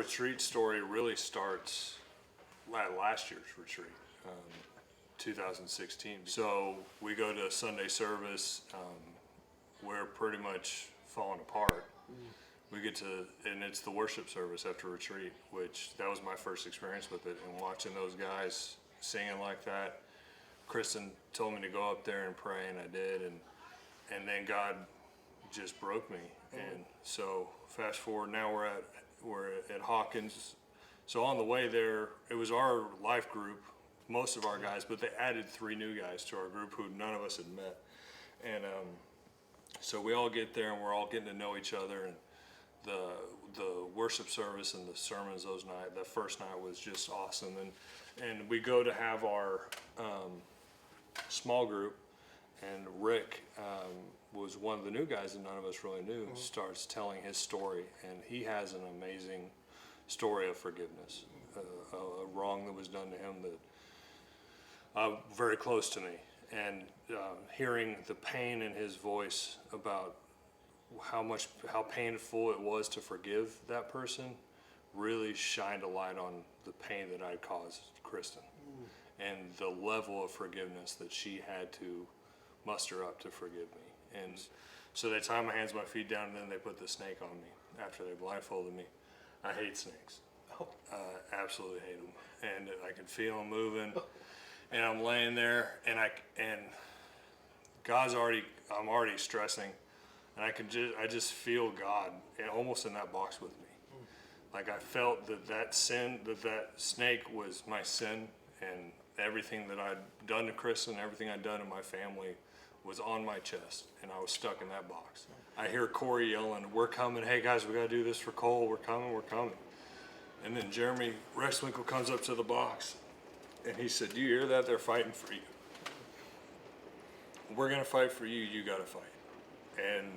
retreat story really starts at last year's retreat, 2016. So we go to a Sunday service. We're pretty much falling apart. We get to, and it's the worship service after retreat, which that was my first experience with it. And watching those guys singing like that, Kristen told me to go up there and pray, and I did. And then God just broke me. And so fast forward, now we're at Hawkins. So on the way there, it was our life group, most of our guys, but they added 3 new guys to our group who none of us had met. And so we all get there and we're all getting to know each other. And the worship service and the sermons that first night was just awesome. And we go to have our small group, and Rick was one of the new guys that none of us really knew, starts telling his story, and he has an amazing story of forgiveness, a wrong that was done to him that very close to me, and hearing the pain in his voice about how painful it was to forgive that person really shined a light on the pain that I'd caused Kristen, and the level of forgiveness that she had to muster up to forgive me. And so they tie my hands, my feet down, and then they put the snake on me after they blindfolded me. I hate snakes. Absolutely hate them. And I can feel them moving. And I'm laying there, and I'm already stressing, and I just feel God almost in that box with me. Like I felt that snake was my sin, and everything that I'd done to Kristen, everything I'd done to my family was on my chest, and I was stuck in that box. I hear Corey yelling, "We're coming, hey guys, we gotta do this for Cole, we're coming. And then Jeremy Rexwinkle comes up to the box, and he said, "Do you hear that? They're fighting for you. We're gonna fight for you, you gotta fight." And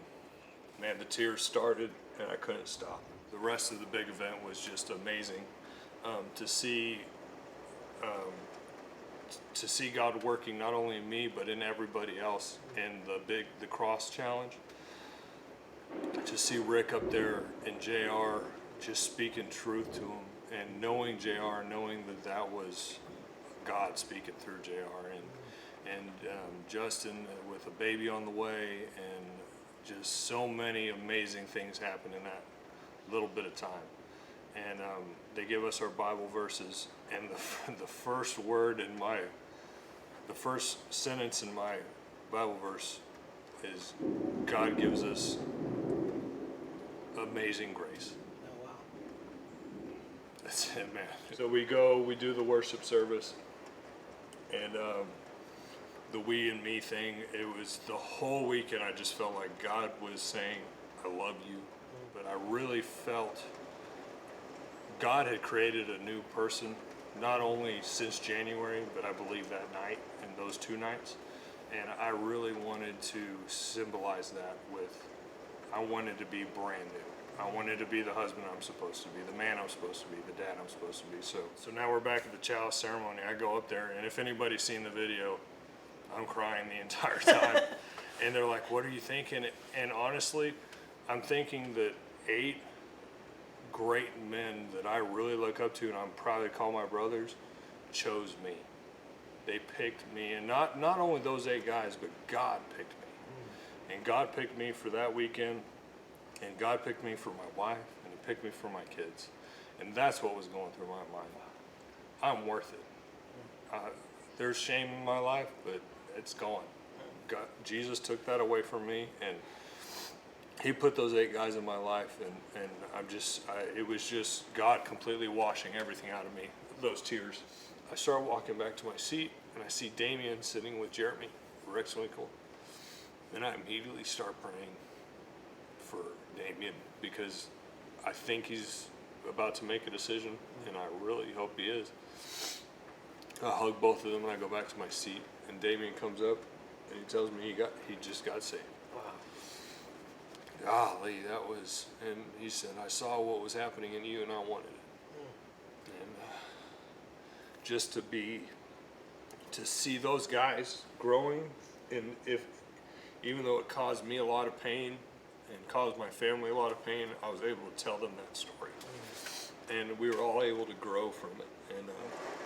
man, the tears started, and I couldn't stop. The rest of the big event was just amazing to see God working not only in me but in everybody else in the cross challenge. To see Rick up there and JR just speaking truth to him, and knowing JR, knowing that was God speaking through JR, and Justin with a baby on the way, and just so many amazing things happen in that little bit of time. And they give us our Bible verses, and the first sentence in my Bible verse is, God gives us amazing grace. Oh, wow. That's it, man. So we do the worship service, and the we and me thing, it was the whole weekend. I just felt like God was saying, I love you. But I really felt God had created a new person, not only since January, but I believe that night and those 2 nights. And I really wanted to symbolize that I wanted to be brand new. I wanted to be the husband I'm supposed to be, the man I'm supposed to be, the dad I'm supposed to be. So now we're back at the chalice ceremony. I go up there, and if anybody's seen the video, I'm crying the entire time. And they're like, what are you thinking? And honestly, I'm thinking that 8 great men that I really look up to, and I'm proud to call my brothers, chose me. They picked me, and not only those 8 guys, but God picked me. And God picked me for that weekend, and God picked me for my wife, and He picked me for my kids. And that's what was going through my mind. I'm worth it. There's shame in my life, but it's gone. Jesus took that away from me, and He put those 8 guys in my life, and it was just God completely washing everything out of me, those tears. I start walking back to my seat, and I see Damien sitting with Jeremy Rexwinkle, and I immediately start praying for Damien, because I think he's about to make a decision, and I really hope he is. I hug both of them, and I go back to my seat, and Damien comes up, and he tells me he just got saved. Golly, that was, and he said, I saw what was happening in you, and I wanted it. And just to see those guys growing, and even though it caused me a lot of pain and caused my family a lot of pain, I was able to tell them that story. and we were all able to grow from it. And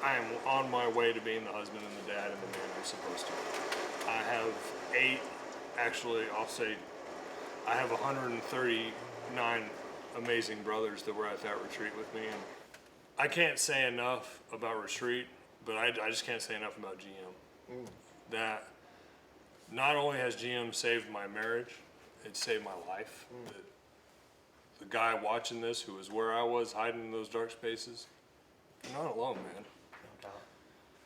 I am on my way to being the husband and the dad and the man I'm supposed to be. I have 8, actually, I'll say, I have 139 amazing brothers that were at that retreat with me. And I can't say enough about retreat, but I just can't say enough about GM. That not only has GM saved my marriage, it saved my life. The guy watching this who was where I was hiding in those dark spaces, you're not alone, man. No doubt.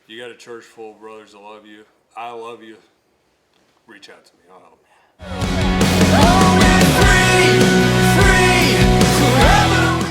You got a church full of brothers that love you. I love you. Reach out to me. I'll help you.